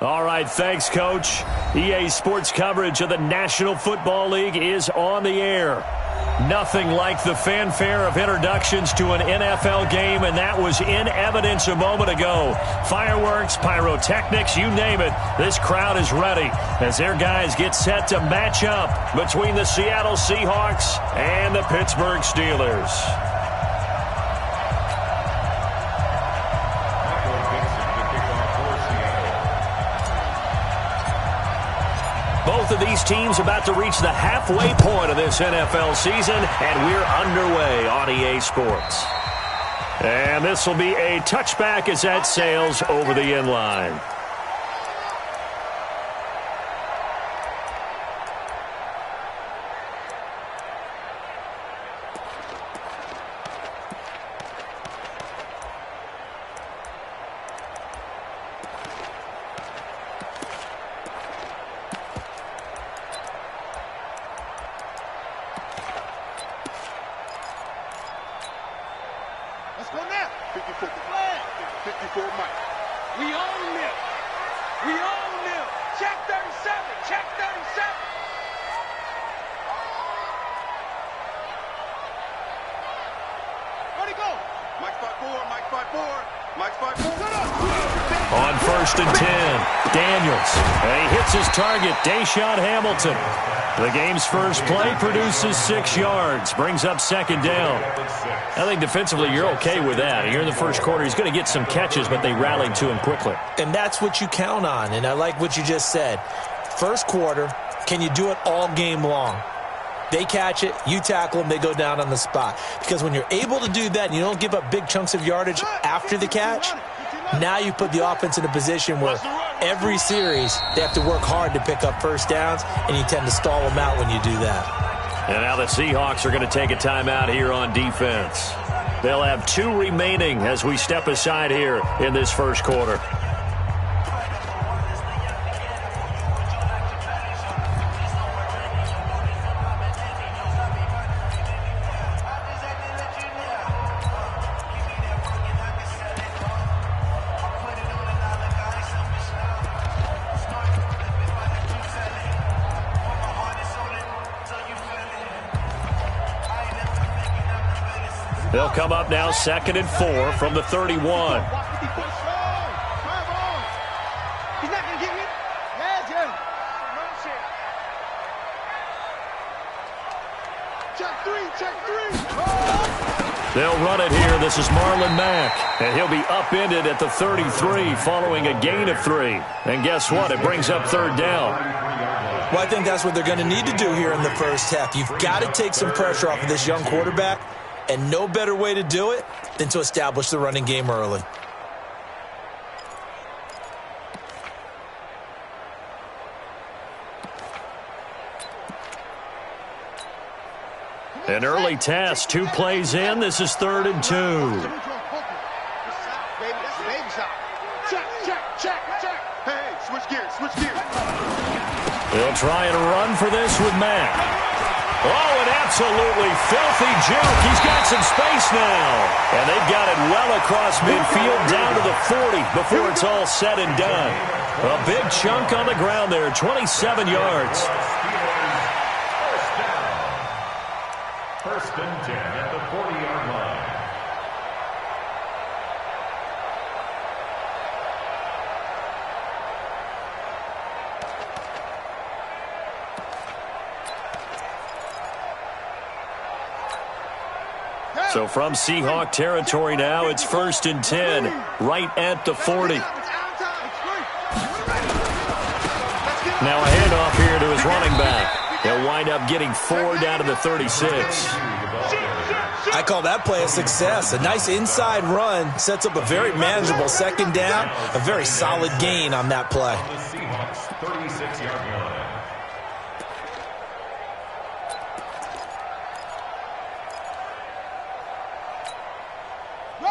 All right, thanks, Coach. EA Sports coverage of the National Football League is on the air. Nothing like the fanfare of introductions to an NFL game, and that was in evidence a moment ago. Fireworks, pyrotechnics, you name it. This crowd is ready as their guys get set to match up between the Seattle Seahawks and the Pittsburgh Steelers. Both of these teams about to reach the halfway point of this NFL season, and we're underway on EA Sports. And this will be a touchback as that sails over the end line. Let's go now. 54 flag. 54 Mike. We own them. We own them. Check 37. Check 37. Where'd he go? Mike 5-4. Mike 5-4. Mike 5-4. On 1st and 10, Daniels. And he hits his target, Deshaun Hamilton. The game's first play produces 6 yards, brings up 2nd down. I think defensively you're okay with that. Here in the first quarter, he's going to get some catches, but they rallied to him quickly. And that's what you count on, and I like what you just said. First quarter, can you do it all game long? They catch it, you tackle them, they go down on the spot. Because when you're able to do that and you don't give up big chunks of yardage after the catch, now you put the offense in a position where every series they have to work hard to pick up first downs, and you tend to stall them out when you do that. And now the Seahawks are going to take a timeout here on defense. They'll have 2 remaining as we step aside here in this first quarter. They'll come up now 2nd and 4 from the 31. He's not going to get me. Yeah. Check 3. They'll run it here. This is Marlon Mack, and he'll be upended at the 33 following a gain of 3. And guess what? It brings up 3rd down. Well, I think that's what they're going to need to do here in the first half. You've got to take some pressure off of this young quarterback, and no better way to do it than to establish the running game early. An early test, 2 plays in. This is 3rd and 2. Check. Hey, switch gears. They'll try and run for this with Mack. Oh, an absolutely filthy joke. He's got some space now. And they've got it well across midfield down to the 40 before it's all said and done. A big chunk on the ground there, 27 yards. First and 10 at the 40-yard line. So from Seahawk territory now, it's 1st and 10, right at the 40. Now a handoff here to his running back. He'll wind up getting 4 down to the 36. I call that play a success. A nice inside run sets up a very manageable 2nd down, a very solid gain on that play. The Seahawks 36-yard line.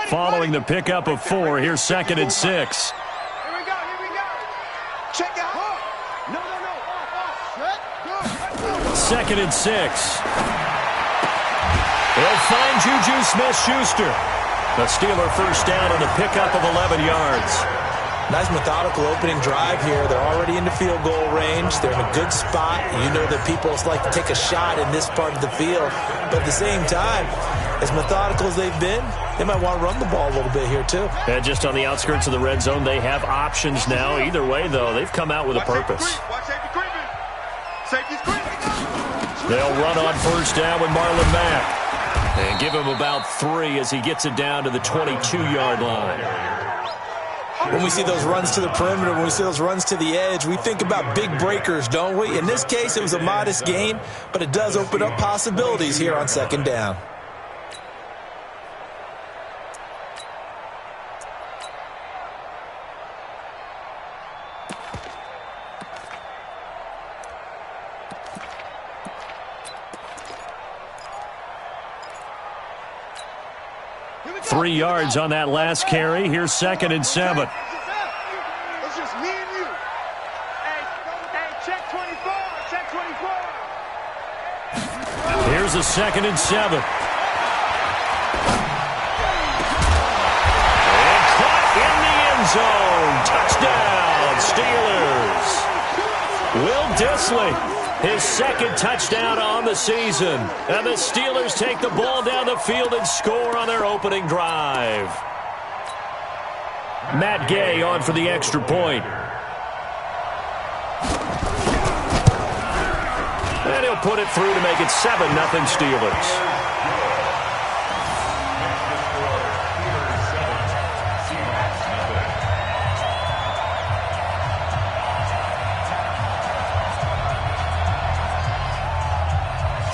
Following the pickup of 4, here's 2nd and 6. Here we go. Check out. No. 2nd and 6. He'll find Juju Smith-Schuster. The Steeler first down on a pickup of 11 yards. Nice methodical opening drive here. They're already into field goal range. They're in a good spot. You know that people like to take a shot in this part of the field. But at the same time, as methodical as they've been, they might want to run the ball a little bit here too. Yeah, just on the outskirts of the red zone, they have options now. Either way, though, they've come out with a purpose. They'll run on first down with Marlon Mack. And give him about 3 as he gets it down to the 22-yard line. When we see those runs to the perimeter, when we see those runs to the edge, we think about big breakers, don't we? In this case, it was a modest gain, but it does open up possibilities here on second down. Three yards on that last carry. Here's 2nd and 7. It's just me and you. Hey, check 24. Check 24. Here's a 2nd and 7. And caught in the end zone. Touchdown, Steelers. Will Dissly. His 2nd touchdown on the season. And the Steelers take the ball down the field and score on their opening drive. Matt Gay on for the extra point. And he'll put it through to make it 7-0 Steelers.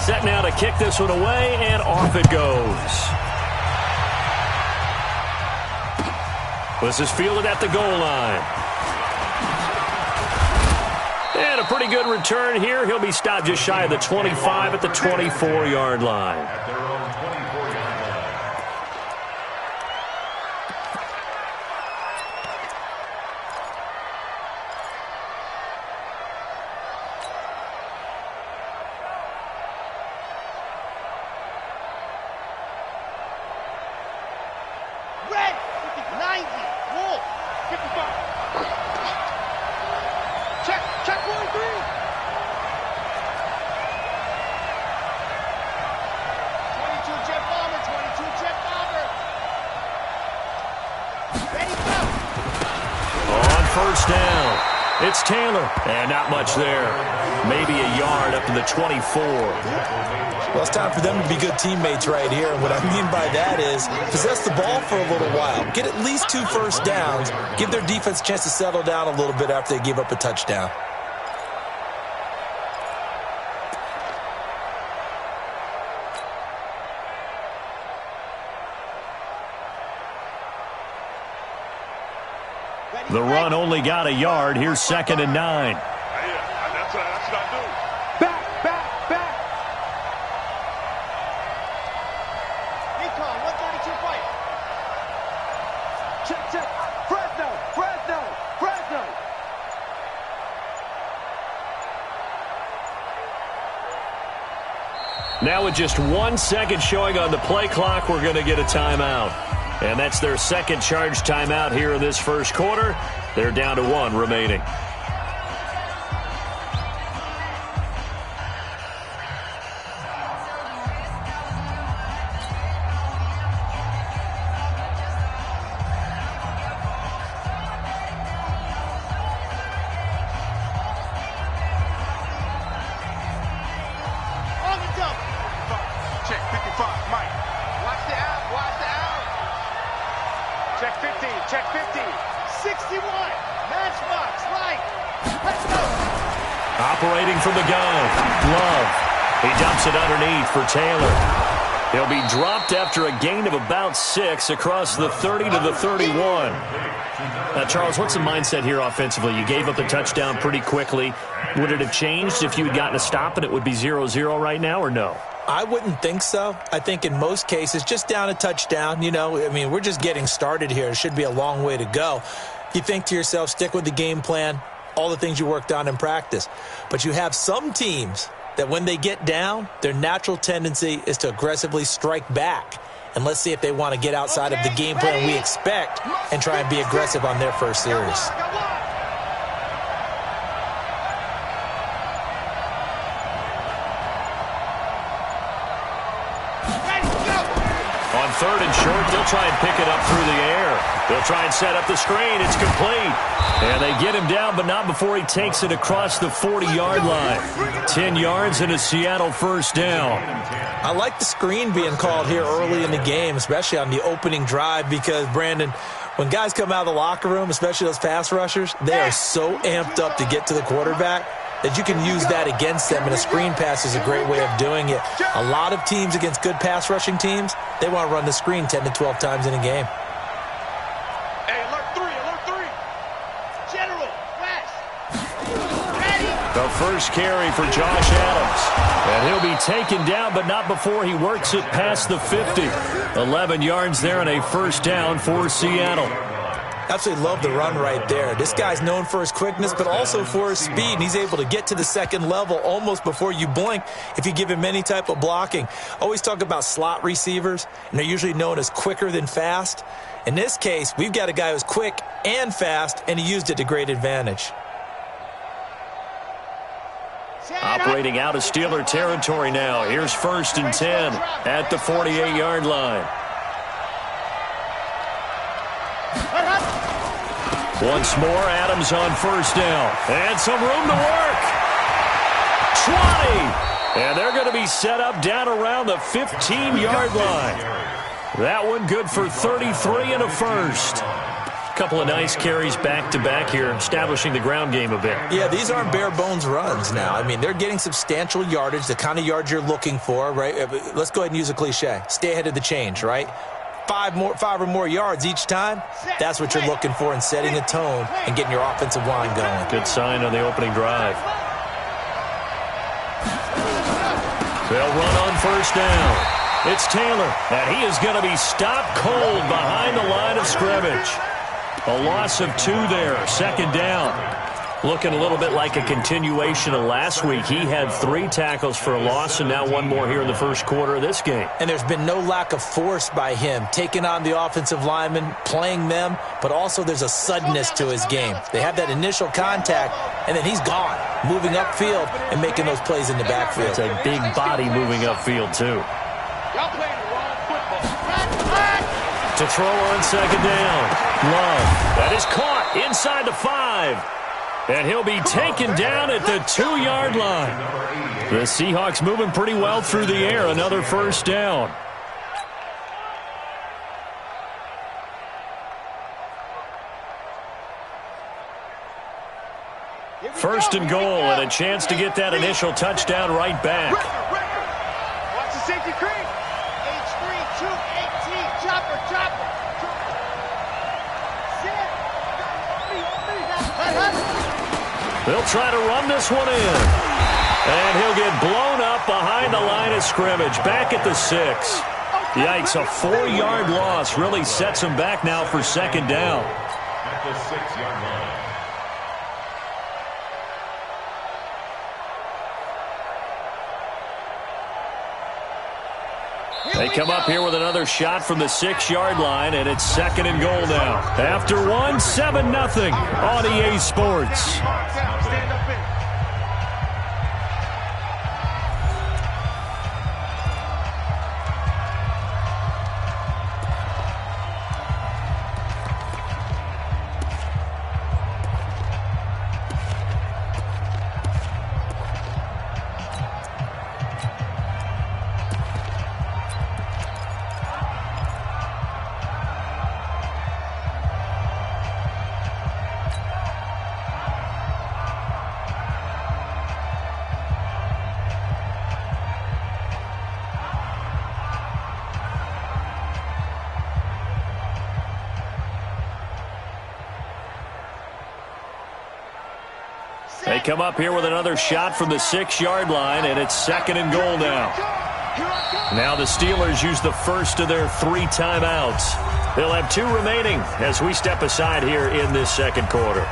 Set now to kick this one away, and off it goes. This is fielded at the goal line. And a pretty good return here. He'll be stopped just shy of the 25 at the 24-yard line. At their own 24-yard line. Red, 90, Wolf, 55. Check 43. Jet bomber, 22 jet bomber. Ready, go. On first down, it's Taylor. And not much there. Maybe a yard up to the 24. Well, it's time for them to be good teammates right here. And what I mean by that is possess the ball for a little while. Get at least 2 first downs. Give their defense a chance to settle down a little bit after they give up a touchdown. The run only got a yard. Here's 2nd and 9. That's what I do. Back. Recon, 132 fight. Check. Fresno. Now with just 1 second showing on the play clock, we're going to get a timeout. And that's their second charge timeout here in this first quarter. They're down to 1 remaining. On the dump. Check 55, Mike. Watch the out. Check 50. 61. Matchbox, right. Let's go. Operating from the gun. Love. He dumps it underneath for Taylor. He'll be dropped after a gain of about 6 across the 30 to the 31. Now, Charles, what's the mindset here offensively? You gave up the touchdown pretty quickly. Would it have changed if you had gotten a stop and it would be 0-0 right now, or no? I wouldn't think so. I think in most cases, just down a touchdown, we're just getting started here. It should be a long way to go. You think to yourself, stick with the game plan, all the things you worked on in practice. But you have some teams that when they get down, their natural tendency is to aggressively strike back. And let's see if they want to get outside of the game plan we expect and try and be aggressive on their first series. On 3rd and short, they'll try and pick it up through the air. They'll try and set up the screen. It's complete. And they get him down, but not before he takes it across the 40-yard line. 10 yards and a Seattle first down. I like the screen being called here early in the game, especially on the opening drive, because, Brandon, when guys come out of the locker room, especially those pass rushers, they are so amped up to get to the quarterback that you can use that against them, and a screen pass is a great way of doing it. A lot of teams against good pass rushing teams, they want to run the screen 10 to 12 times in a game. Hey, alert 3. General, west. Ready. The first carry for Josh Adams. And he'll be taken down, but not before he works it past the 50. 11 yards there and a first down for Seattle. Absolutely love the run right there. This guy's known for his quickness, but also for his speed, and he's able to get to the second level almost before you blink if you give him any type of blocking. Always talk about slot receivers, and they're usually known as quicker than fast. In this case, we've got a guy who's quick and fast, and he used it to great advantage. Operating out of Steeler territory now. Here's 1st and 10 at the 48-yard line. Once more, Adams on first down. And some room to work. 20. And they're going to be set up down around the 15-yard line. That one good for 33 and a first. Couple of nice carries back-to-back here, establishing the ground game a bit. Yeah, these aren't bare-bones runs now. I mean, they're getting substantial yardage, the kind of yards you're looking for, right? Let's go ahead and use a cliche. Stay ahead of the change, right? 5 or more yards each time, that's what you're looking for in setting a tone and getting your offensive line going. Good sign on the opening drive. They'll run on first down. It's Taylor, and he is going to be stopped cold behind the line of scrimmage. A loss of 2 there, 2nd down. Looking a little bit like a continuation of last week. He had 3 tackles for a loss, and now 1 more here in the first quarter of this game. And there's been no lack of force by him, taking on the offensive linemen, playing them, but also there's a suddenness to his game. They have that initial contact, and then he's gone, moving upfield and making those plays in the backfield. It's a big body moving upfield, too. Y'all playing the wrong football. To throw on 2nd down. Love. That is caught inside the 5. And he'll be taken down at the 2-yard line. The Seahawks moving pretty well through the air. Another first down. First and goal, and a chance to get that initial touchdown right back. Watch the safety cream. H3, 218, chopper. They'll try to run this one in. And he'll get blown up behind the line of scrimmage. Back at the 6. Yikes, a 4-yard loss really sets him back now for 2nd down. At the 6-yard line. They come up here with another shot from the 6-yard line, and it's 2nd and goal now. After 1, 7-0 on EA Sports. Stand up in. They come up here with another shot from the 6-yard line, and it's 2nd and goal now. Now the Steelers use the first of their 3 timeouts. They'll have 2 remaining as we step aside here in this second quarter.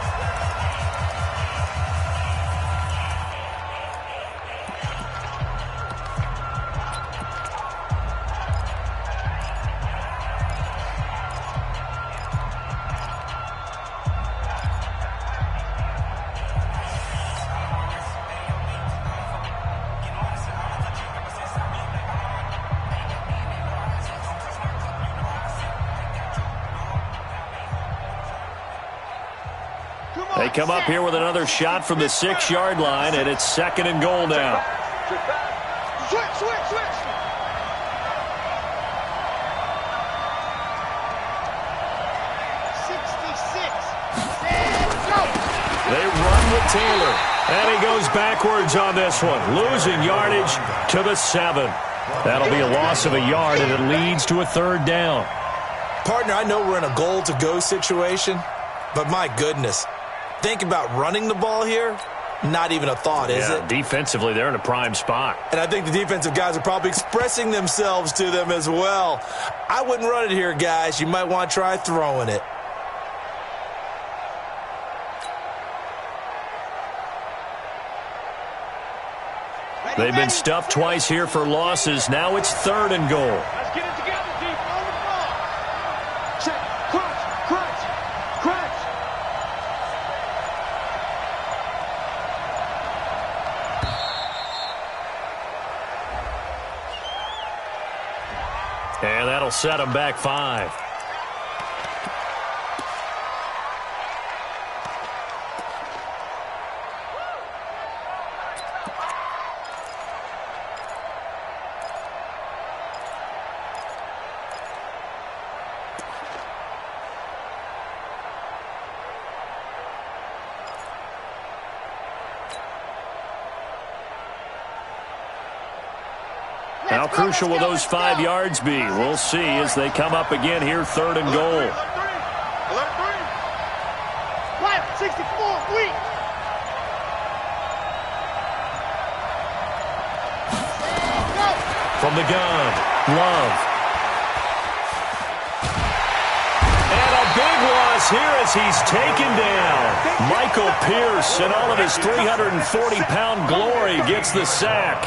They come up here with another shot from the 6-yard line, and it's 2nd and goal now. Switch. 66. They run with Taylor, and he goes backwards on this one, losing yardage to the 7. That'll be a loss of a yard, and it leads to a 3rd down. Partner, I know we're in a goal-to-go situation, but my goodness, think about running the ball here. Not even a thought, is it? Defensively, they're in a prime spot. And I think the defensive guys are probably expressing themselves to them as well. I wouldn't run it here, guys. You might want to try throwing it. They've been stuffed twice here for losses. Now it's 3rd and goal. Let's get it together, deep. On the ball. Check. Crunch. And that'll set them back 5. How crucial will those 5 yards be? We'll see as they come up again here, 3rd and goal. Alert 3. Right, 64, weak. From the gun, Love. And a big loss here as he's taken down. Michael Pierce, in all of his 340-pound glory, gets the sack.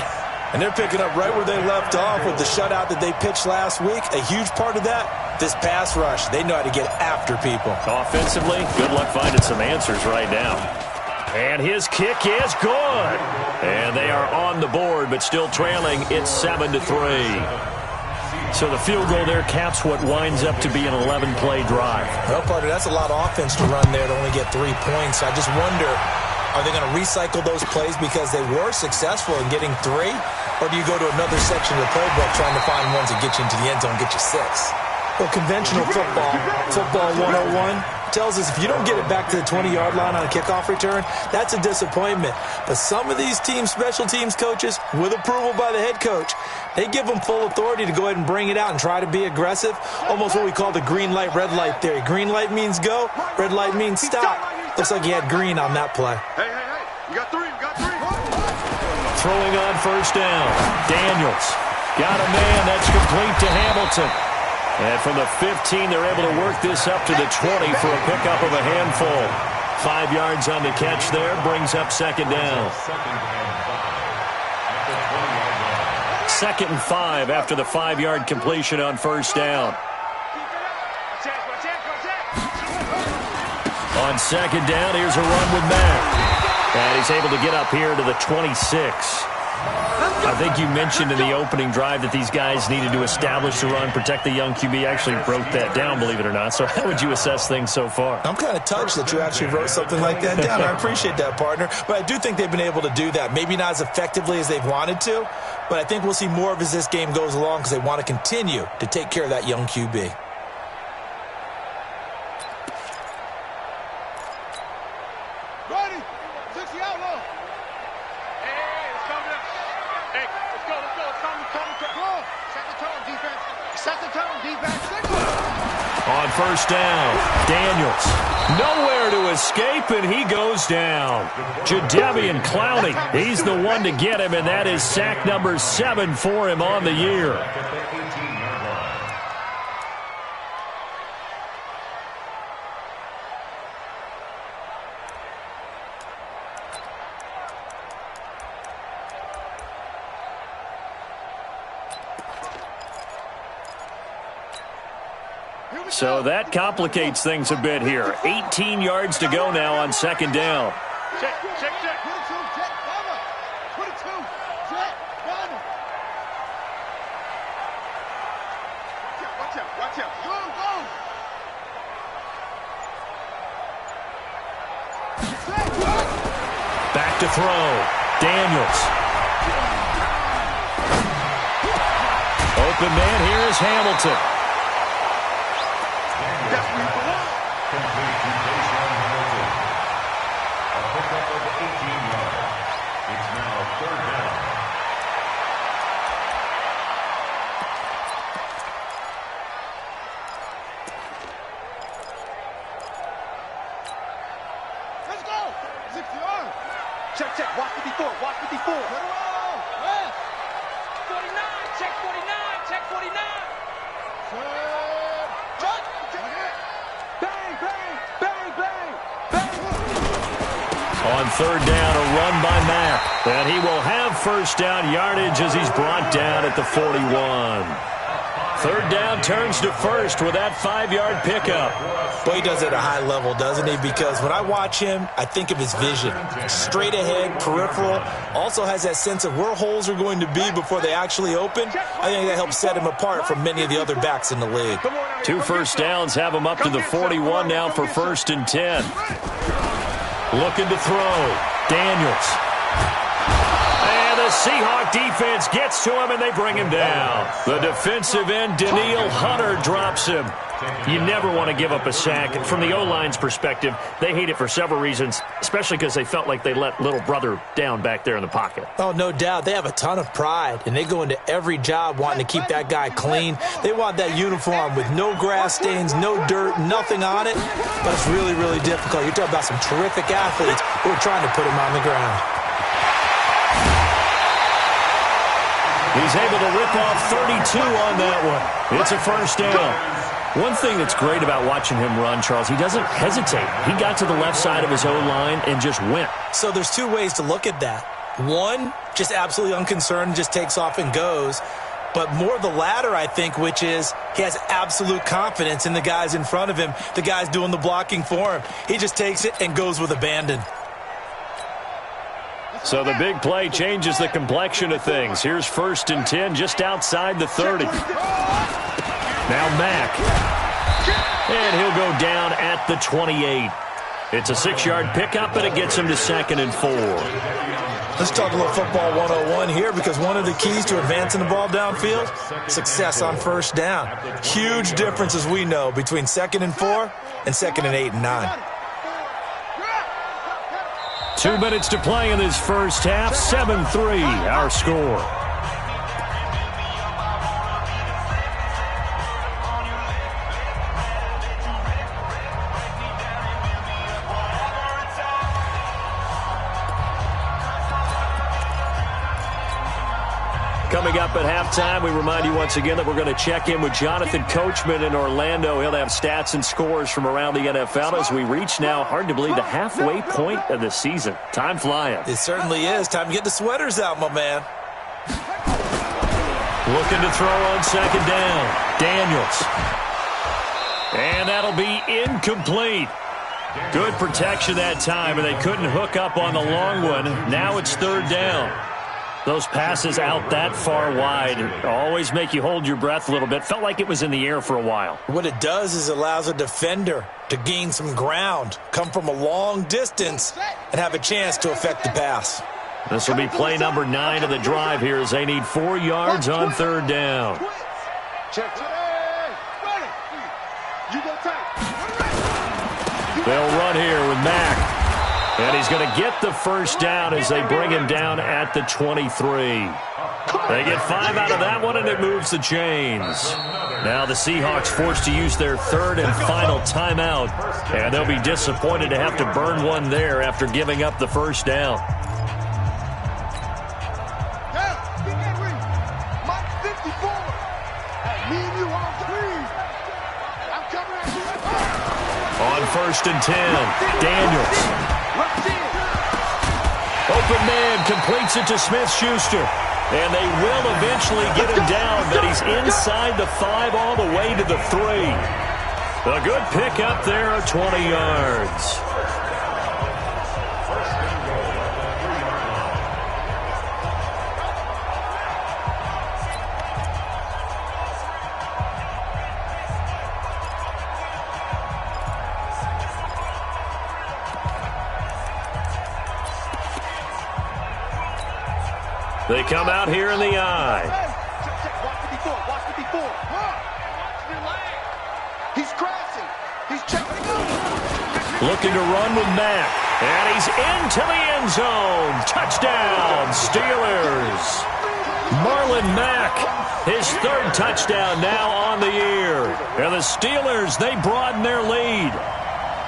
And they're picking up right where they left off with the shutout that they pitched last week. A huge part of that, this pass rush. They know how to get after people. Offensively, good luck finding some answers right now. And his kick is good. And they are on the board, but still trailing. It's 7-3. So the field goal there caps what winds up to be an 11-play drive. Well, partner, that's a lot of offense to run there to only get 3 points. I just wonder, are they going to recycle those plays because they were successful in getting 3? Or do you go to another section of the playbook trying to find ones that get you into the end zone and get you 6? Well, conventional football 101, tells us if you don't get it back to the 20-yard line on a kickoff return, that's a disappointment. But some of these teams, special teams coaches, with approval by the head coach, they give them full authority to go ahead and bring it out and try to be aggressive. Almost what we call the green light, red light theory. Green light means go, red light means stop. Looks like he had green on that play. Hey. You got 3. Throwing on 1st down. Daniels got a man that's complete to Hamilton. And from the 15, they're able to work this up to the 20 for a pickup of a handful. 5 yards on the catch there, brings up 2nd down. 2nd and 5 after the 5-yard completion on 1st down. On 2nd down, here's a run with Mack. And he's able to get up here to the 26. I think you mentioned in the opening drive that these guys needed to establish the run, protect the young QB. Actually wrote that down, believe it or not. So how would you assess things so far? I'm kind of touched that you actually wrote something like that down. I appreciate that, partner. But I do think they've been able to do that. Maybe not as effectively as they've wanted to, but I think we'll see more of as this game goes along because they want to continue to take care of that young QB. On 1st down, Daniels. Nowhere to escape, and he goes down. Jadeveon Clowney, he's the one to get him, and that is sack number 7 for him on the year. So that complicates things a bit here. 18 yards to go now on 2nd down. Check. 22, check, Bama. 22, check, Bama. Watch out. Go. to throw. Daniels. Open man here is Hamilton. That's where you belong. Complete to baseline Hamilton. A pickup of 18 yards. It's now 3rd down. Let's go. 60 yards. Check. Watch 54. Watch 54. 49. Check 49. Check 49. Bang, bang, bang, bang, bang. On 3rd down, a run by Mack. And he will have first down yardage as he's brought down at the 41. 3rd down turns to first with that 5-yard pickup. Boy, he does it at a high level, doesn't he? Because when I watch him, I think of his vision. Straight ahead, peripheral. Also has that sense of where holes are going to be before they actually open. I think that helps set him apart from many of the other backs in the league. 2 first downs have him up to the 41 now for 1st and 10. Looking to throw. Daniels. And the Seahawk defense gets to him, and they bring him down. The defensive end, Danielle Hunter, drops him. You never want to give up a sack. From the O-line's perspective, they hate it for several reasons, especially because they felt like they let little brother down back there in the pocket. Oh, no doubt. They have a ton of pride, and they go into every job wanting to keep that guy clean. They want that uniform with no grass stains, no dirt, nothing on it. But it's really, really difficult. You're talking about some terrific athletes who are trying to put him on the ground. He's able to rip off 32 on that one. It's a first down. One thing that's great about watching him run, Charles, he doesn't hesitate. He got to the left side of his O-line and just went. So there's 2 ways to look at that. One, just absolutely unconcerned, just takes off and goes. But more the latter, I think, which is he has absolute confidence in the guys in front of him, the guys doing the blocking for him. He just takes it and goes with abandon. So the big play changes the complexion of things. Here's 1st and 10 just outside the 30. Now Mack. And he'll go down at the 28. It's a 6-yard pickup, and it gets him to 2nd and 4. Let's talk a little football 101 here, because one of the keys to advancing the ball downfield, success on first down. Huge difference, as we know, between 2nd and 4 and 2nd and 8 and 9. 2 minutes to play in this first half. 7-3, our score. Coming up at halftime, we remind you once again that we're going to check in with Jonathan Coachman in Orlando. He'll have stats and scores from around the NFL as we reach now, hard to believe, the halfway point of the season. Time flying. It certainly is. Time to get the sweaters out, my man. Looking to throw on 2nd down. Daniels. And that'll be incomplete. Good protection that time, and they couldn't hook up on the long one. Now it's 3rd down. Those passes out that far wide always make you hold your breath a little bit. Felt like it was in the air for a while. What it does is allows a defender to gain some ground, come from a long distance, and have a chance to affect the pass. This will be play number 9 of the drive here as they need 4 yards on 3rd down. They'll run here with Mack. And he's going to get the first down as they bring him down at the 23. They get 5 out of that one, and it moves the chains. Now the Seahawks forced to use their 3rd and final timeout, and they'll be disappointed to have to burn one there after giving up the first down. On 1st and 10, Daniels. Open man completes it to Smith-Schuster. And they will eventually get him down, but he's inside the 5 all the way to the 3. A good pickup there of 20 yards. They come out here in the I. Watch the before. He's crashing. He's checking. Looking to run with Mack. And he's into the end zone. Touchdown, Steelers. Marlon Mack, his third touchdown now on the year. And the Steelers, they broaden their lead.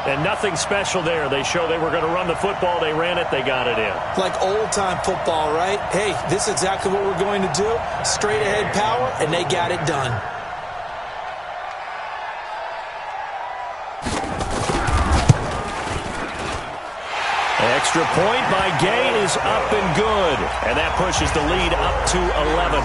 And nothing special there. They show they were going to run the football. They ran it. They got it in. Like old-time football, right? Hey, this is exactly what we're going to do. Straight-ahead power, and they got it done. Extra point by Gay is up and good. And that pushes the lead up to 11.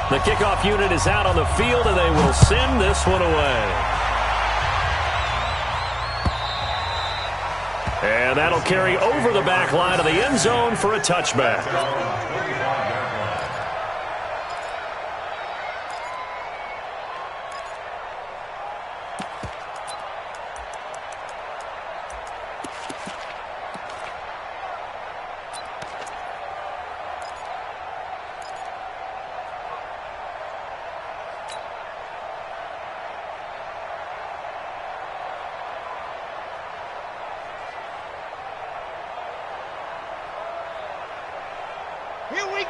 The kickoff unit is out on the field, and they will send this one away. And that'll carry over the back line of the end zone for a touchback.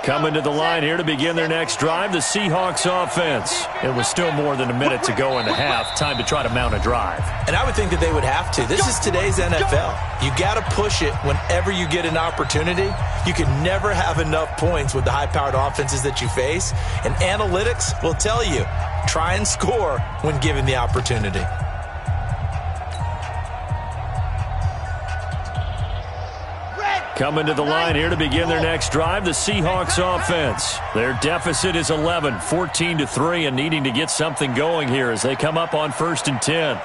Coming to the line here to begin their next drive, the Seahawks offense. It was still more than a minute to go in the half. Time to try to mount a drive. And I would think that they would have to. This is today's NFL. You got to push it whenever you get an opportunity. You can never have enough points with the high-powered offenses that you face. And analytics will tell you, try and score when given the opportunity. Coming to the line here to begin their next drive, the Seahawks offense. Their deficit is 11, 14-3, and needing to get something going here as they come up on 1st and 10.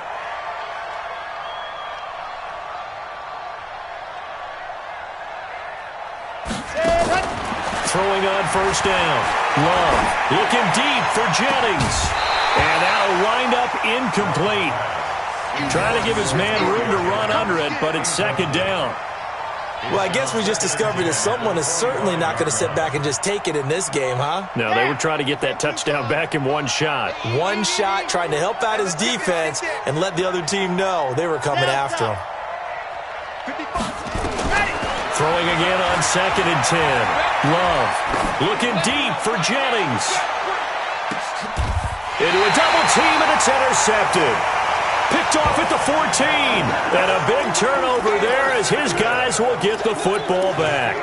Throwing on 1st down. Love looking deep for Jennings. And that'll wind up incomplete. Trying to give his man room to run under it, but it's 2nd down. Well, I guess we just discovered that someone is certainly not going to sit back and just take it in this game, huh? No, they were trying to get that touchdown back in one shot. One shot, trying to help out his defense and let the other team know they were coming after him. Throwing again on 2nd and 10. Love looking deep for Jennings. Into a double team, and it's intercepted. Picked off at the 14. And a big turnover there as his guys will get the football back.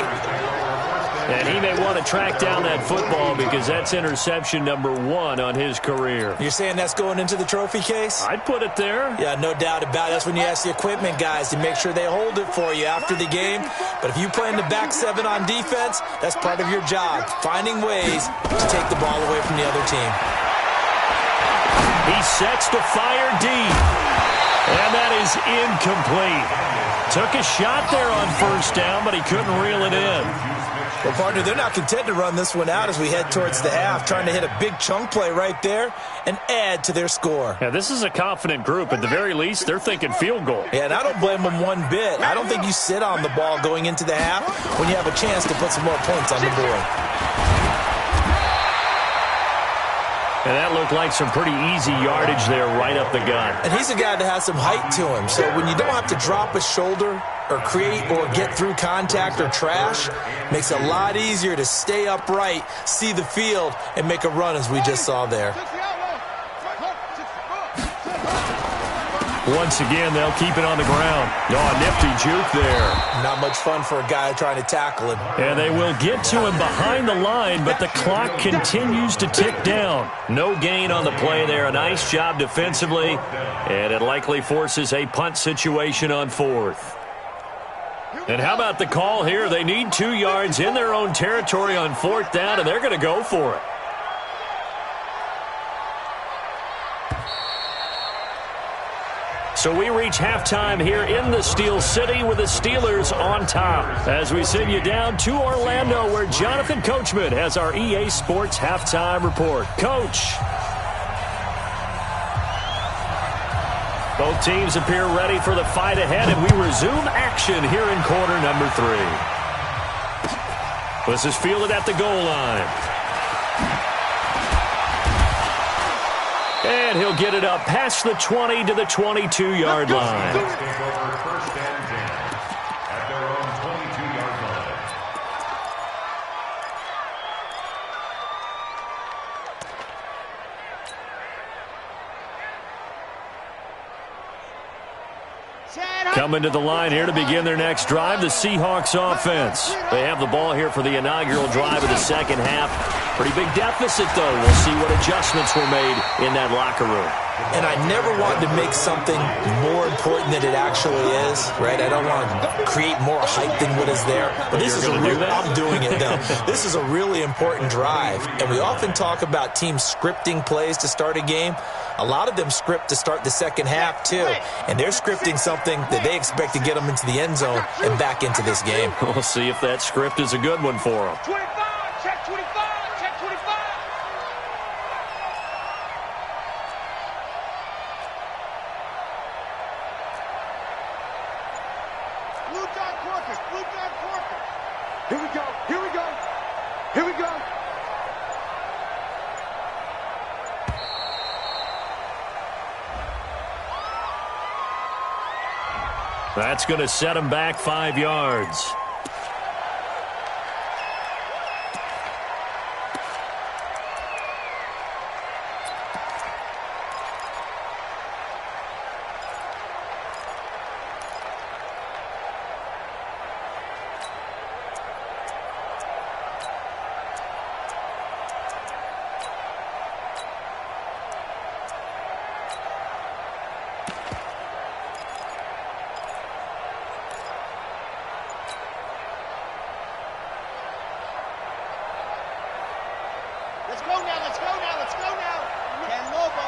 And he may want to track down that football because that's interception number 1 on his career. You're saying that's going into the trophy case? I'd put it there. Yeah, no doubt about it. That's when you ask the equipment guys to make sure they hold it for you after the game. But if you play in the back 7 on defense, that's part of your job, finding ways to take the ball away from the other team. He sets to fire deep. And that is incomplete. Took a shot there on 1st down, but he couldn't reel it in. Well, partner, they're not content to run this one out as we head towards the half, trying to hit a big chunk play right there and add to their score. Yeah, this is a confident group. At the very least, they're thinking field goal. Yeah, and I don't blame them one bit. I don't think you sit on the ball going into the half when you have a chance to put some more points on the board. And that looked like some pretty easy yardage there right up the gut. And he's a guy that has some height to him. So when you don't have to drop a shoulder or create or get through contact or trash, makes it a lot easier to stay upright, see the field, and make a run as we just saw there. Once again, they'll keep it on the ground. Oh, nifty juke there. Not much fun for a guy trying to tackle him. And they will get to him behind the line, but the clock continues to tick down. No gain on the play there. A nice job defensively, and it likely forces a punt situation on 4th. And how about the call here? They need 2 yards in their own territory on 4th down, and they're going to go for it. So we reach halftime here in the Steel City with the Steelers on top. As we send you down to Orlando, where Jonathan Coachman has our EA Sports halftime report. Coach. Both teams appear ready for the fight ahead, and we resume action here in quarter number 3. This is fielded at the goal line. And he'll get it up past the 20 to the 22-yard line. Take over first and 10 at their own 22-yard line. Coming to the line here to begin their next drive, the Seahawks offense. They have the ball here for the inaugural drive of the second half. Pretty big deficit, though. We'll see what adjustments were made in that locker room. And I never want to make something more important than it actually is, right? I don't want to create more hype than what is there. But this is I'm doing it, though. This is a really important drive. And we often talk about teams scripting plays to start a game. A lot of them script to start the second half, too. And they're scripting something that they expect to get them into the end zone and back into this game. We'll see if that script is a good one for them. 25, check 25, check 25. Blue dot Corker, blue dot Corker. Here we go, here we go, here we go. That's going to set him back 5 yards. Let's go now, let's go now, let's go now. Ken Lobo.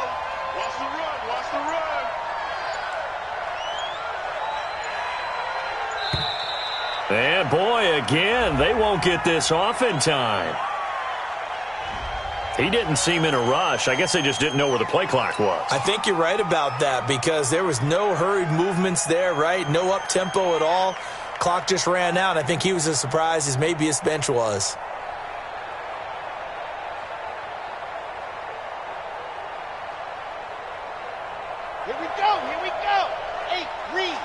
Watch the run, watch the run. And boy, again, they won't get this off in time. He didn't seem in a rush. I guess they just didn't know where the play clock was. I think you're right about that because there was no hurried movements there, right? No up-tempo at all. Clock just ran out. I think he was as surprised as maybe his bench was. Here we go, here we go. Hey, Reed.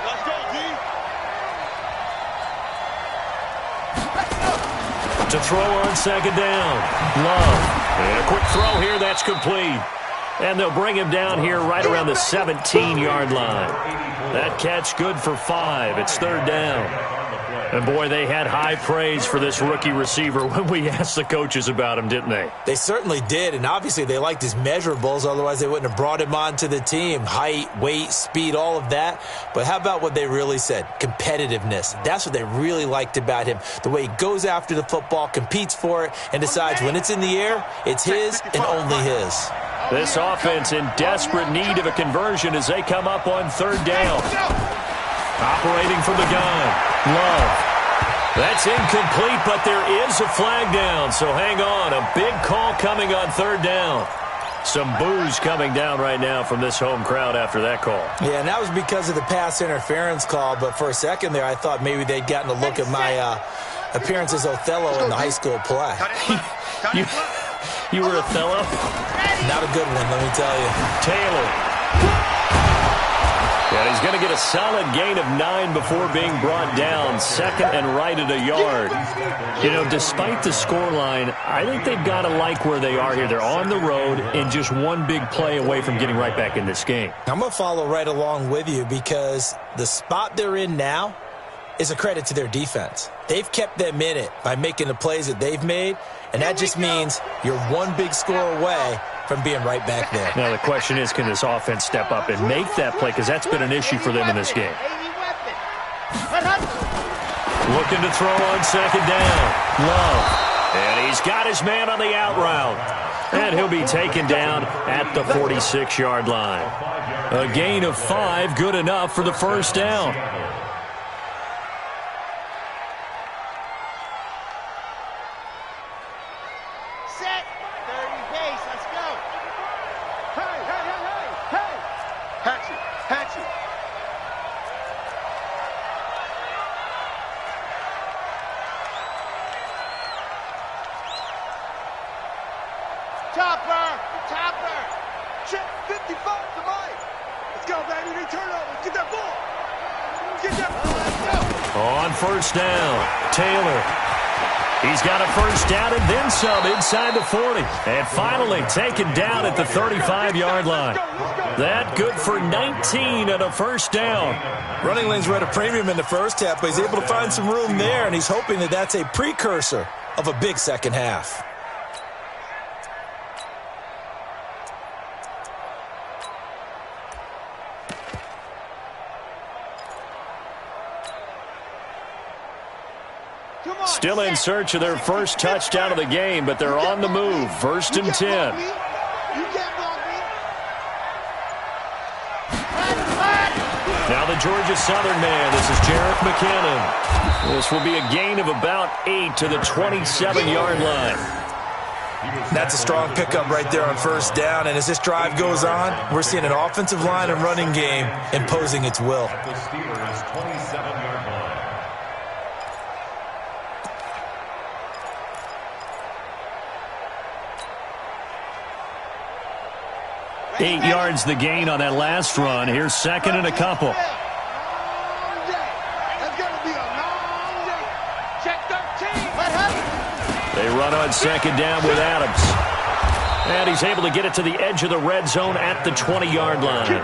Let's go, D. Let's go. To throw on second down. Love. And a quick throw here. That's complete. And they'll bring him down here right around the 17-yard line. That catch good for 5. It's third down. And, boy, they had high praise for this rookie receiver when we asked the coaches about him, didn't they? They certainly did, and obviously they liked his measurables. Otherwise, they wouldn't have brought him onto the team. Height, weight, speed, all of that. But how about what they really said? Competitiveness. That's what they really liked about him. The way he goes after the football, competes for it, and decides when it's in the air, it's his and only his. This offense in desperate need of a conversion as they come up on third down. Operating from the gun. Love. That's incomplete, but there is a flag down, so hang on. A big call coming on third down. Some boos coming down right now from this home crowd after that call. Yeah, and that was because of the pass interference call, but for a second there, I thought maybe they'd gotten a look at my appearance as Othello in the high school play. You were Othello? Not a good one, let me tell you. Taylor. And he's going to get a solid gain of 9 before being brought down, second and right at a yard. You know, despite the scoreline, I think they've got to like where they are here. They're on the road and just one big play away from getting right back in this game. I'm going to follow right along with you because the spot they're in now is a credit to their defense. They've kept them in it by making the plays that they've made, and that just means you're one big score away from being right back there. Now, the question is, can this offense step up and make that play? Because that's been an issue for them in this game. Looking to throw on second down. Love. And he's got his man on the out route. And he'll be taken down at the 46-yard line. A gain of 5, good enough for the first down. Hatchet. Hatchet. Topper. Topper. Check 55 to Mike. Let's go, baby. They turnover. Get that ball. Get that ball. Let's go. On first down, Taylor. He's got a first down and then some inside the 40. And finally taken down at the 35-yard line. That good for 19 and a first down. Running lanes were at a premium in the first half, but he's able to find some room there, and he's hoping that that's a precursor of a big second half. Still in search of their first touchdown of the game, but they're on the move. First and 10. Now the Georgia Southern man. This is Jarrett McKinnon. This will be a gain of about 8 to the 27-yard line. That's a strong pickup right there on first down, and as this drive goes on, we're seeing an offensive line and running game imposing its will. The Steelers' 27-yard line. 8 yards the gain on that last run. Here's second and a couple. That's gonna be a long day. Check 13. What happened? They run on second down with Adams. And he's able to get it to the edge of the red zone at the 20-yard line.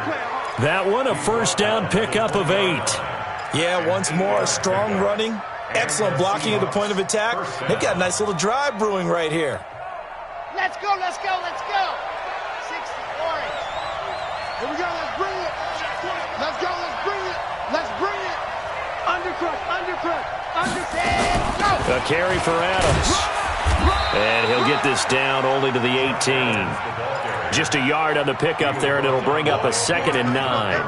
That one, a first down pickup of 8. Yeah, once more, strong running, excellent blocking at the point of attack. They've got a nice little drive brewing right here. Let's go, let's go, let's go. 60 orange. Here we go, let's bring it. Let's go, let's bring it. Let's bring it. Undercut, undercut, undercut. Go. A carry for Adams. And he'll get this down only to the 18. Just a yard on the pickup there, and it'll bring up a second and 9.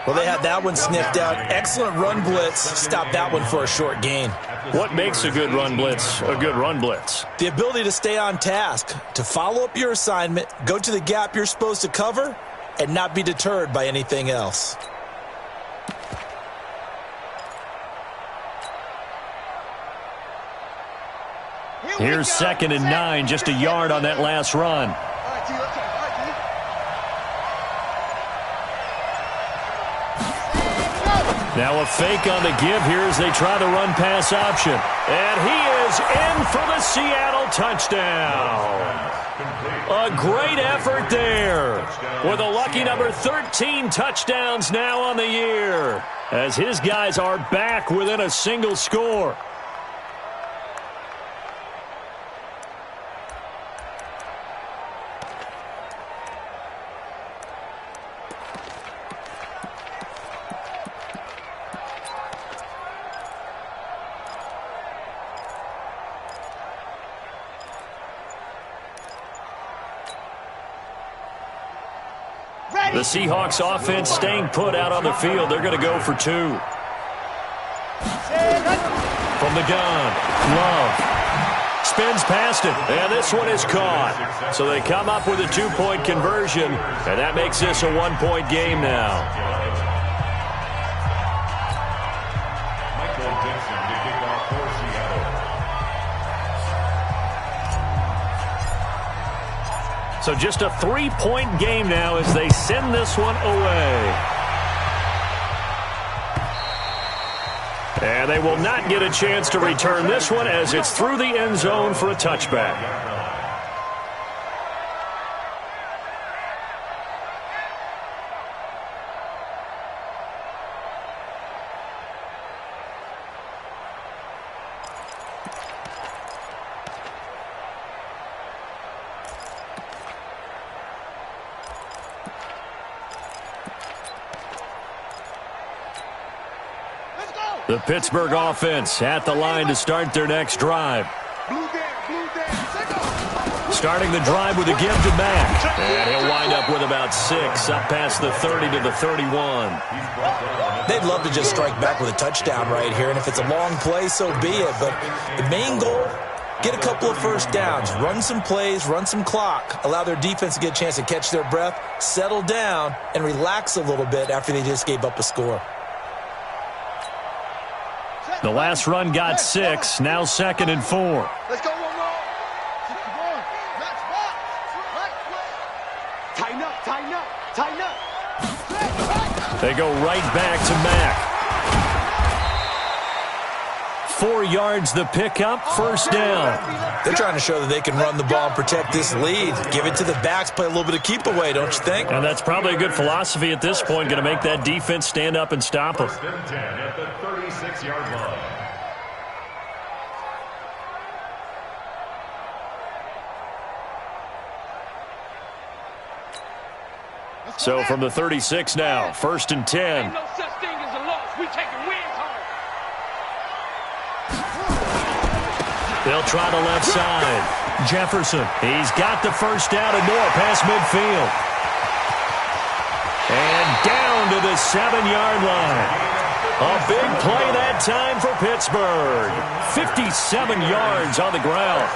Well, they had that one sniffed out. Excellent run blitz. Stop that one for a short gain. What makes a good run blitz a good run blitz? The ability to stay on task, to follow up your assignment, go to the gap you're supposed to cover, and not be deterred by anything else. Here's second and 9, just a yard on that last run. All right, T, let's go. All right, T. Now a fake on the give here as they try the run-pass option. And he is in for the Seattle touchdown. A great effort there. With a lucky number 13 touchdowns now on the year. As his guys are back within a single score. The Seahawks offense staying put out on the field. They're going to go for 2. From the gun, Love. Spins past it, and this one is caught. So they come up with a 2-point conversion, and that makes this a 1-point game now. So just a 3-point game now as they send this one away. And they will not get a chance to return this one as it's through the end zone for a touchback. The Pittsburgh offense at the line to start their next drive. Starting the drive with a give to Mack. And he'll wind up with about 6 up past the 30 to the 31. They'd love to just strike back with a touchdown right here, and if it's a long play, so be it. But the main goal, get a couple of first downs, run some plays, run some clock, allow their defense to get a chance to catch their breath, settle down, and relax a little bit after they just gave up a score. The last run got 6, now 2nd and 4. Let's go one more. Match box. Tighten up, tighten up, tighten up. They go right back to Mack. 4 yards the pickup, first down. They're trying to show that they can run the ball and protect this lead. Give it to the backs, play a little bit of keep away, don't you think? And that's probably a good philosophy at this point, going to make that defense stand up and stop them. 1st and 10 at the 36-yard line. So from the 36 now, 1st and 10. Ain't no such thing as a loss. We taking wins home. They'll try the left side. Jefferson, he's got the first down and more past midfield. And down to the 7-yard line. A big play that time for Pittsburgh. 57 yards on the ground.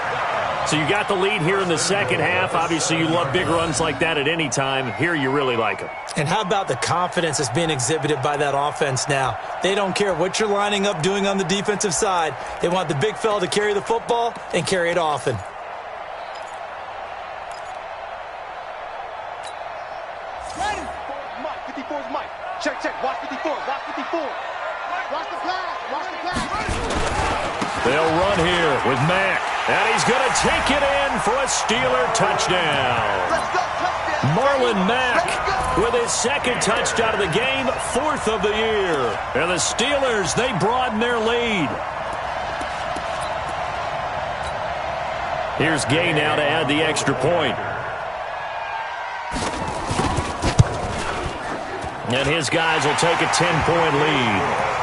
So you got the lead here in the second half. Obviously, you love big runs like that at any time. Here you really like them. And how about the confidence that's being exhibited by that offense now? They don't care what you're lining up doing on the defensive side. They want the big fella to carry the football and carry it often. Ready? 54's Mike. Check, check. Watch 54. Watch 54. Watch the pass. Watch the pass. They'll run here with Mack. And he's going to take it in for a Steeler touchdown. Let's go. Touchdown. Marlon Mack with his 2nd touchdown of the game, 4th of the year. And the Steelers, they broaden their lead. Here's Gay now to add the extra point. And his guys will take a 10-point lead.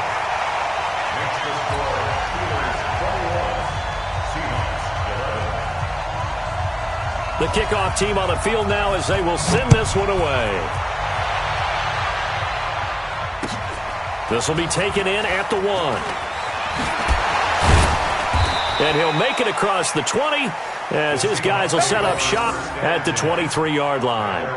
The kickoff team on the field now as they will send this one away. This will be taken in at the 1. And he'll make it across the 20 as his guys will set up shop at the 23-yard line.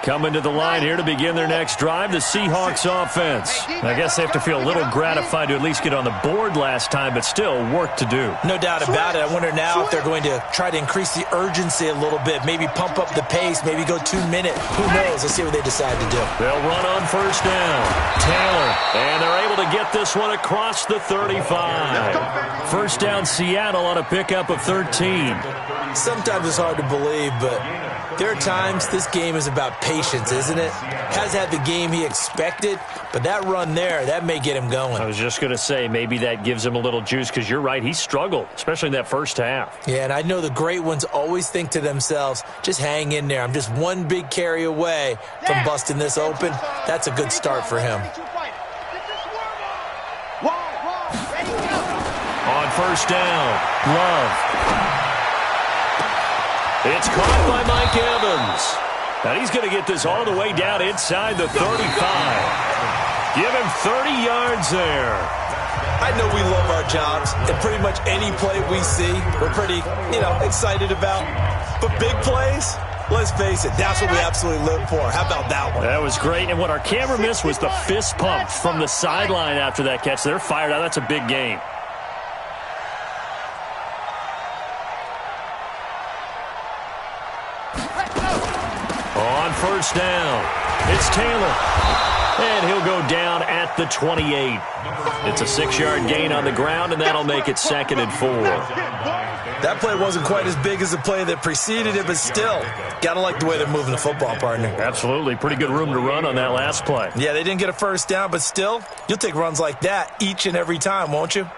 Coming to the line here to begin their next drive, the Seahawks offense. I guess they have to feel a little gratified to at least get on the board last time, but still work to do. No doubt about it. I wonder now if they're going to try to increase the urgency a little bit, maybe pump up the pace, maybe go 2-minute. Who knows? Let's see what they decide to do. They'll run on first down. Taylor, and they're able to get this one across the 35. First down Seattle on a pickup of 13. Sometimes it's hard to believe, but there are times this game is about patience, isn't it? Has had the game he expected, but that run there, that may get him going. I was just going to say, maybe that gives him a little juice because you're right, he struggled, especially in that first half. Yeah, and I know the great ones always think to themselves, just hang in there. I'm just one big carry away from busting this open. That's a good start for him. On first down, Love. It's caught by Mike Evans. And he's going to get this all the way down inside the 35. Give him 30 yards there. I know we love our jobs, and pretty much any play we see, we're pretty, excited about. But big plays, let's face it, that's what we absolutely live for. How about that one? That was great. And what our camera missed was the fist pump from the sideline after that catch. They're fired out. That's a big game. On first down, it's Taylor. And he'll go down at the 28. It's a 6-yard gain on the ground, and that'll make it 2nd and 4. That play wasn't quite as big as the play that preceded it, but still, got to like the way they're moving the football, partner. Absolutely. Pretty good room to run on that last play. Yeah, they didn't get a first down, but still, you'll take runs like that each and every time, won't you?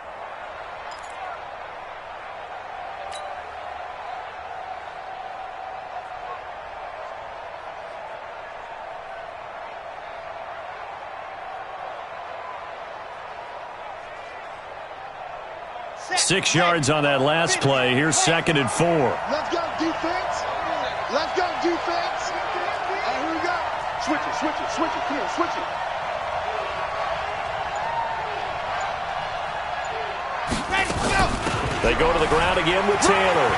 6 yards on that last play. Here's 2nd and 4. Let's go, defense. Let's go, defense. And here we go. Switch it, switch it, switch it. Come here, switch it. Ready, go. They go to the ground again with Taylor.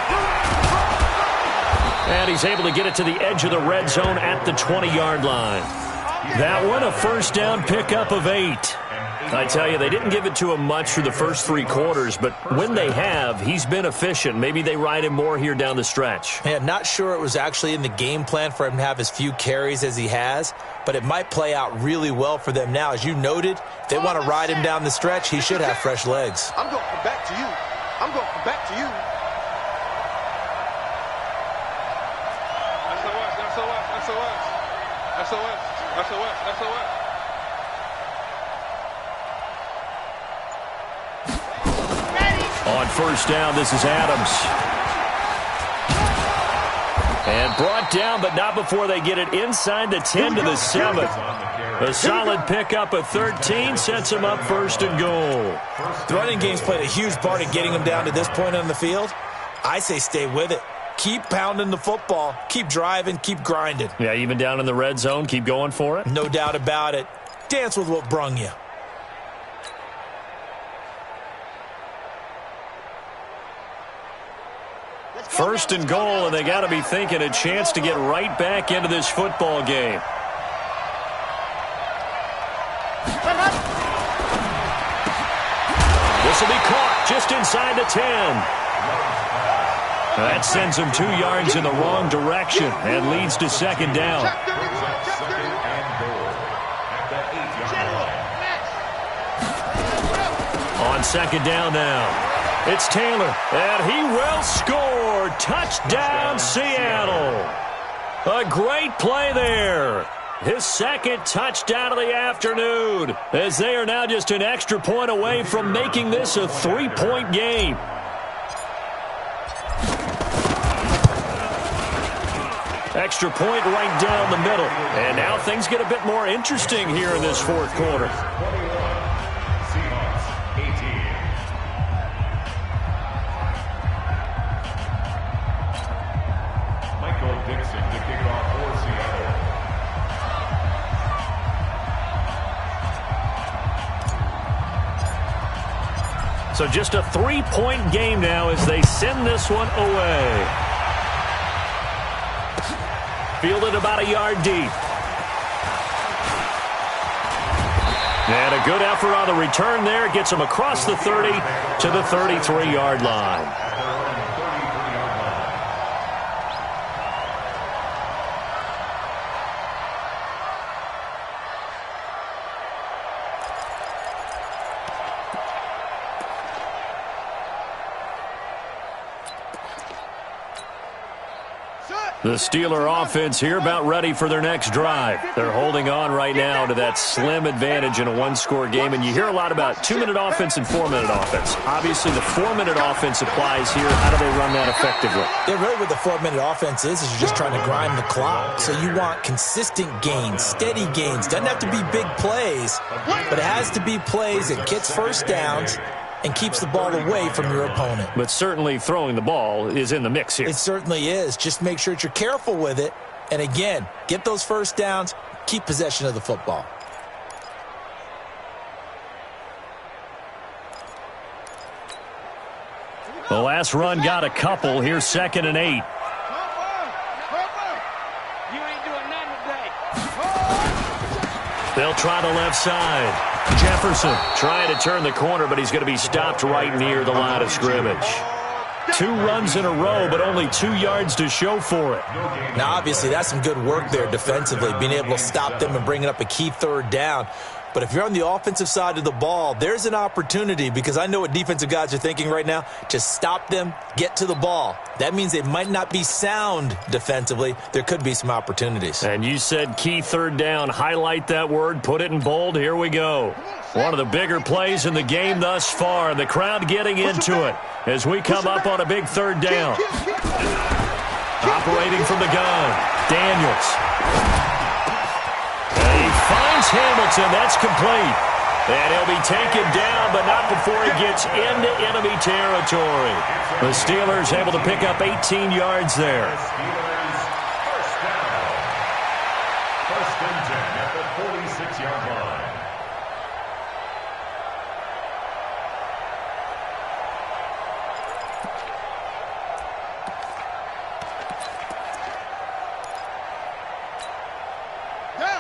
And he's able to get it to the edge of the red zone at the 20-yard line. That one, a first down pickup of 8. I tell you, they didn't give it to him much for the first 3 quarters, but when they have, he's been efficient. Maybe they ride him more here down the stretch. Yeah, not sure it was actually in the game plan for him to have as few carries as he has, but it might play out really well for them now. As you noted, if they want to ride him down the stretch, he should have fresh legs. I'm going to come back to you. I'm going to come back to you. SOS. On first down, this is Adams. And brought down, but not before they get it inside the 10 to the 7. A solid pickup of 13 sets him up 1st and goal. The running game's played a huge part in getting him down to this point on the field. I say stay with it. Keep pounding the football. Keep driving. Keep grinding. Yeah, even down in the red zone, keep going for it. No doubt about it. Dance with what brung you. First and goal, and they got to be thinking a chance to get right back into this football game. This will be caught just inside the 10. That sends him 2 yards in the wrong direction and leads to 2nd down. On 2nd down now, it's Taylor, and he will score. Touchdown, Seattle. A great play there. His 2nd touchdown of the afternoon, as they are now just an extra point away from making this a 3-point game. Extra point right down the middle. And now things get a bit more interesting here in this 4th quarter. So just a 3-point game now as they send this one away. Fielded about a yard deep. And a good effort on the return there. Gets him across the 30 to the 33-yard line. The Steeler offense here about ready for their next drive. They're holding on right now to that slim advantage in a 1-score game. And you hear a lot about 2-minute offense and 4-minute offense. Obviously, the 4-minute offense applies here. How do they run that effectively? Yeah, really what the 4-minute offense is you're just trying to grind the clock. So you want consistent gains, steady gains. Doesn't have to be big plays, but it has to be plays that gets first downs and keeps the ball away from your opponent. But certainly throwing the ball is in the mix here. It certainly is. Just make sure that you're careful with it. And again, get those first downs, keep possession of the football. The last run got a couple. Here's 2nd and 8. They'll try the left side. Jefferson trying to turn the corner, but he's going to be stopped right near the line of scrimmage. 2 runs in a row, but only 2 yards to show for it. Now, obviously, that's some good work there defensively, being able to stop them and bringing up a key 3rd down. But if you're on the offensive side of the ball, there's an opportunity, because I know what defensive guys are thinking right now. Just stop them, get to the ball. That means they might not be sound defensively. There could be some opportunities. And you said key 3rd down. Highlight that word, put it in bold. Here we go. One of the bigger plays in the game thus far. The crowd getting into it as we come up on a big 3rd down. Operating from the gun, Daniels. He finds Hamilton. That's complete. And he'll be taken down, but not before he gets into enemy territory. The Steelers able to pick up 18 yards there. First down. First and 10 at the 46-yard line.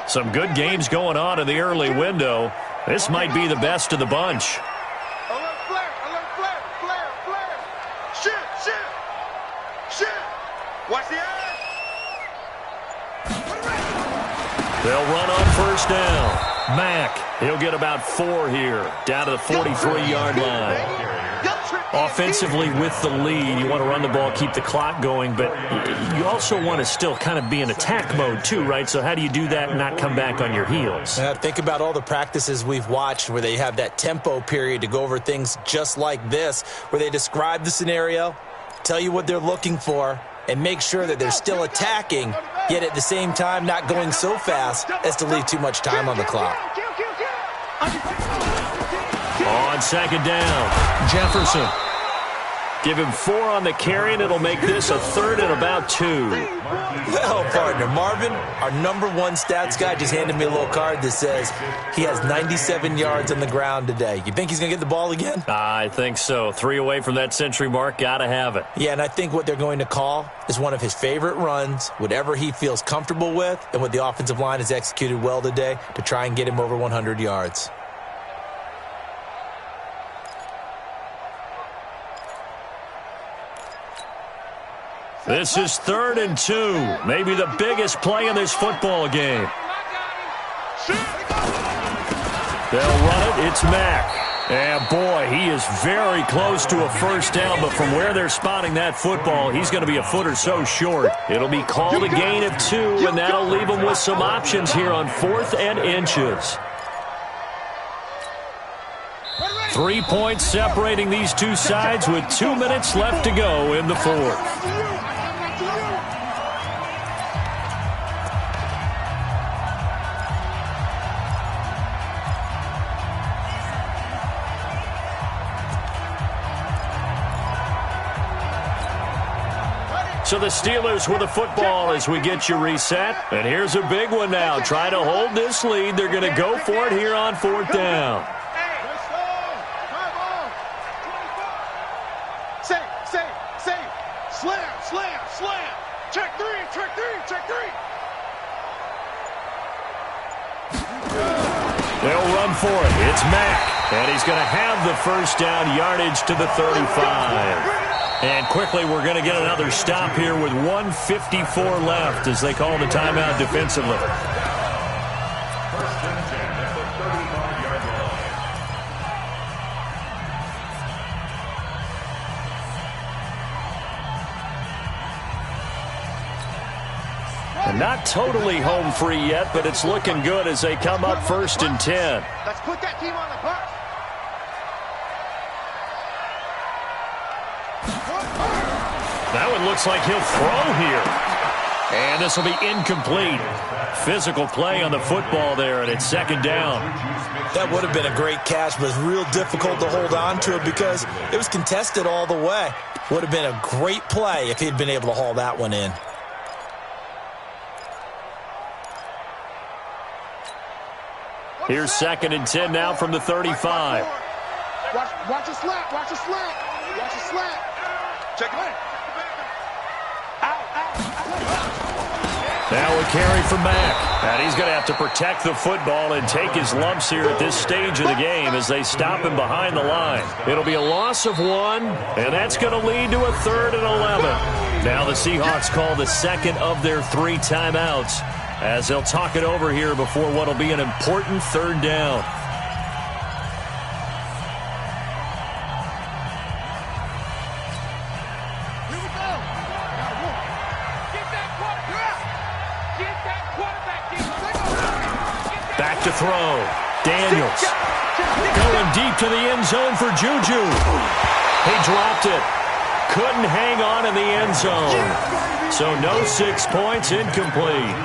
Some good games going on in the early window. This might be the best of the bunch. Alert flare, alert flare, flare, flare. Shoot. Watch the eye. They'll run on first down. Mack, he'll get about 4 here, down to the 43-yard line. Offensively with the lead, you want to run the ball, keep the clock going, but you also want to still kind of be in attack mode too, right? So how do you do that and not come back on your heels? Think about all the practices we've watched where they have that tempo period to go over things just like this, where they describe the scenario, tell you what they're looking for, and make sure that they're still attacking, yet at the same time not going so fast as to leave too much time on the clock. On second down, Jefferson. Give him 4 on the carry, and it'll make this a 3rd and about 2. Well, partner, Marvin, our number 1 stats guy, just handed me a little card that says he has 97 yards on the ground today. You think he's going to get the ball again? I think so. 3 away from that century mark. Got to have it. Yeah, and I think what they're going to call is one of his favorite runs, whatever he feels comfortable with, and what the offensive line has executed well today to try and get him over 100 yards. This is 3rd and 2. Maybe the biggest play in this football game. They'll run it. It's Mack. And, boy, he is very close to a first down, but from where they're spotting that football, he's going to be a foot or so short. It'll be called a gain of 2, and that'll leave him with some options here on 4th and inches. 3 points separating these two sides with 2 minutes left to go in the 4th. So the Steelers with the football as we get you reset. And here's a big one now. Trying to hold this lead. They're going to go for it here on 4th down. Slam. Check three. They'll run for it. It's Mack. And he's going to have the first down, yardage to the 35. And quickly, we're going to get another stop here with 1:54 left as they call the timeout defensively. First and 10 at the 35-yard line. And not totally home free yet, but it's looking good as they come up 1st and 10. Let's put that team on the bus. That one looks like he'll throw here. And this will be incomplete. Physical play on the football there, and it's 2nd down. That would have been a great catch, but it's real difficult to hold on to it because it was contested all the way. Would have been a great play if he'd been able to haul that one in. Here's 2nd and 10 now from the 35. Watch a slap. Check it. Now a carry from Mack. And he's going to have to protect the football and take his lumps here at this stage of the game as they stop him behind the line. It'll be a loss of 1, and that's going to lead to a 3rd and 11. Now the Seahawks call the 2nd of their 3 timeouts as they'll talk it over here before what will be an important 3rd down. Back to throw. Daniels. Going deep to the end zone for Juju. He dropped it. Couldn't hang on in the end zone. So no 6 points, incomplete.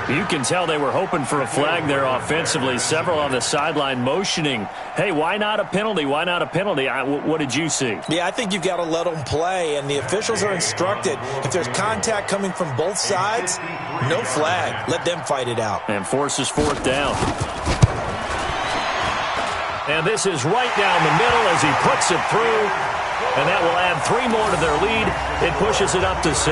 You can tell they were hoping for a flag there offensively. Several on the sideline motioning, hey, why not a penalty? Why not a penalty? What did you see? Yeah, I think you've got to let them play, and the officials are instructed. If there's contact coming from both sides, no flag. Let them fight it out. And forces fourth down. And this is right down the middle as he puts it through. And that will add 3 more to their lead. It pushes it up to 6.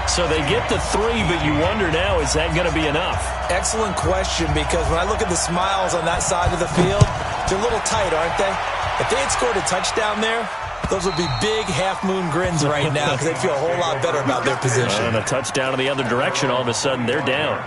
So they get to 3, but you wonder now, is that going to be enough? Excellent question, because when I look at the smiles on that side of the field, they're a little tight, aren't they? If they had scored a touchdown there, those would be big half-moon grins right now because they'd feel a whole lot better about their position. And a touchdown in the other direction, all of a sudden they're down.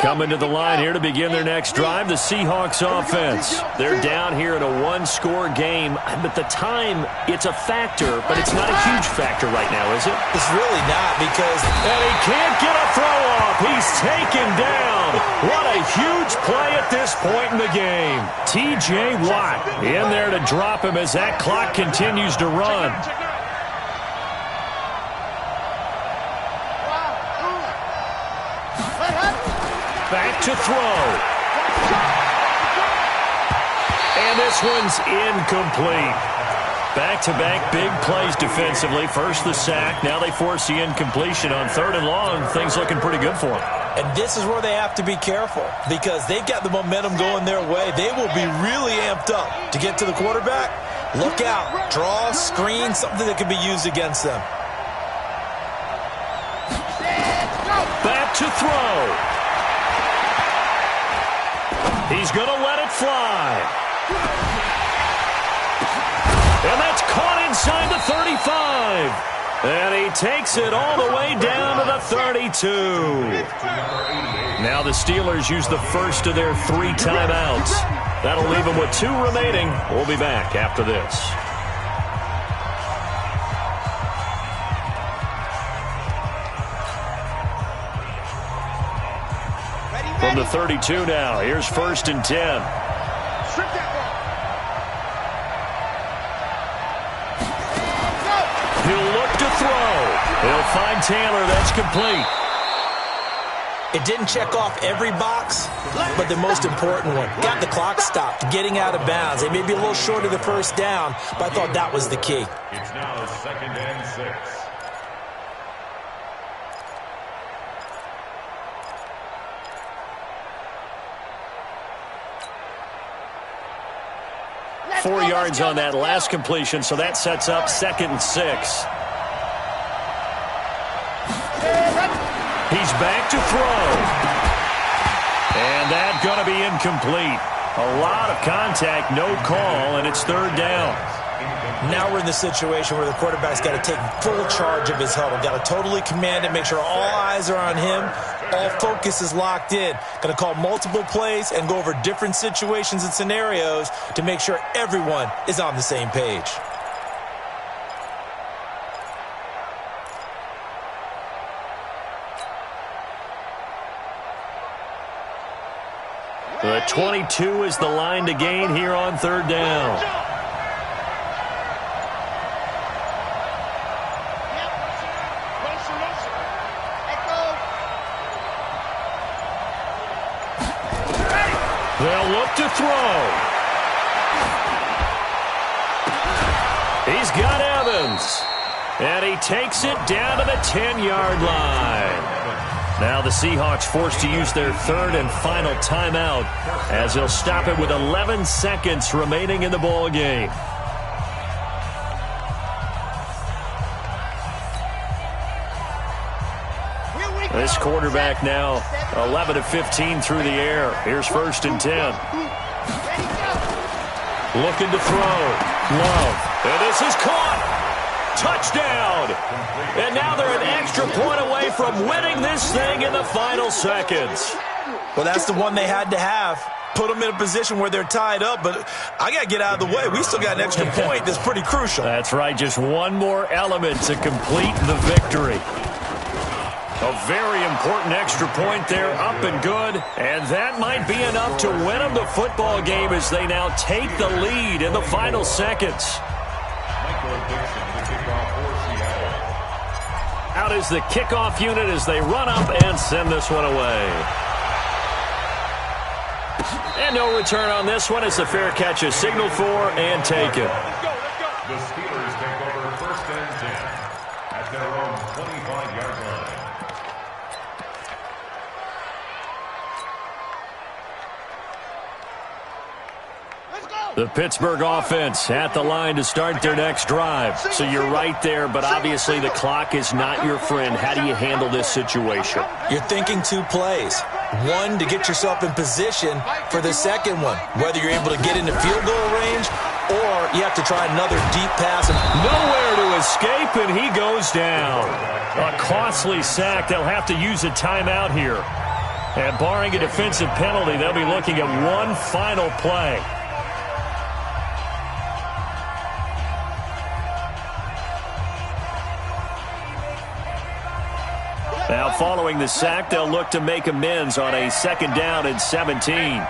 Coming to the line here to begin their next drive, the Seahawks offense. They're down here in a 1-score game, but the time, it's a factor, but it's not a huge factor right now, is it? It's really not, because... And he can't get a throw off. He's taken down. What a huge play at this point in the game. T.J. Watt in there to drop him as that clock continues to run. Back to throw. And this one's incomplete. Back-to-back big plays defensively. First the sack. Now they force the incompletion on 3rd and long. Things looking pretty good for them. And this is where they have to be careful, because they've got the momentum going their way. They will be really amped up to get to the quarterback. Look out. Draw, screen, something that can be used against them. Back to throw. He's going to let it fly. And that's caught inside the 35. And he takes it all the way down to the 32. Now the Steelers use the first of their 3 timeouts. That'll leave them with 2 remaining. We'll be back after this. From the 32 now, here's 1st and 10. He'll look to throw. He'll find Taylor. That's complete. It didn't check off every box, but the most important one. Got the clock stopped, getting out of bounds. They may be a little short of the first down, but I thought that was the key. It's now 2nd and 6. Four yards on that last completion, so that sets up 2nd and 6. He's back to throw. And that's going to be incomplete. A lot of contact, no call, and it's 3rd down. Now we're in the situation where the quarterback's got to take full charge of his huddle. Got to totally command it, make sure all eyes are on him. All focus is locked in. Going to call multiple plays and go over different situations and scenarios to make sure everyone is on the same page. The 22 is the line to gain here on 3rd down. They'll look to throw. He's got Evans. And he takes it down to the 10-yard line. Now the Seahawks forced to use their 3rd and final timeout as they'll stop it with 11 seconds remaining in the ball game. This quarterback now 11 of 15 through the air. Here's 1st and 10. Looking to throw. Love. And this is caught. Touchdown. And now they're an extra point away from winning this thing in the final seconds. Well, that's the one they had to have. Put them in a position where they're tied up, but I got to get out of the way. We still got an extra point that's pretty crucial. That's right. Just one more element to complete the victory. A very important extra point there, up and good. And that might be enough to win them the football game as they now take the lead in the final seconds. Out is the kickoff unit as they run up and send this one away. And no return on this one as the fair catch is signaled for and taken. The Steelers take over 1st and 10 at their own 25-yard line. The Pittsburgh offense at the line to start their next drive. So you're right there, but obviously the clock is not your friend. How do you handle this situation? You're thinking 2 plays. One, to get yourself in position for the second one, whether you're able to get into field goal range or you have to try another deep pass. Nowhere to escape, and he goes down. A costly sack. They'll have to use a timeout here. And barring a defensive penalty, they'll be looking at one final play. Now, following the sack, they'll look to make amends on a 2nd down and 17.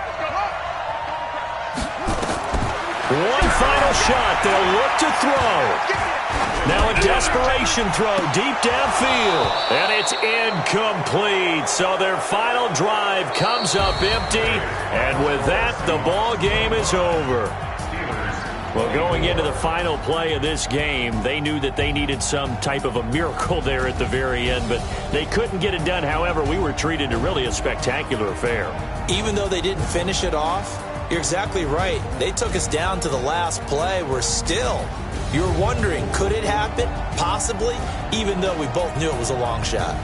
One final shot. They'll look to throw. Now a desperation throw deep downfield. And it's incomplete. So their final drive comes up empty. And with that, the ball game is over. Well, going into the final play of this game, they knew that they needed some type of a miracle there at the very end, but they couldn't get it done. However, we were treated to really a spectacular affair. Even though they didn't finish it off, you're exactly right. They took us down to the last play. We're still, you're wondering, could it happen? Possibly, even though we both knew it was a long shot.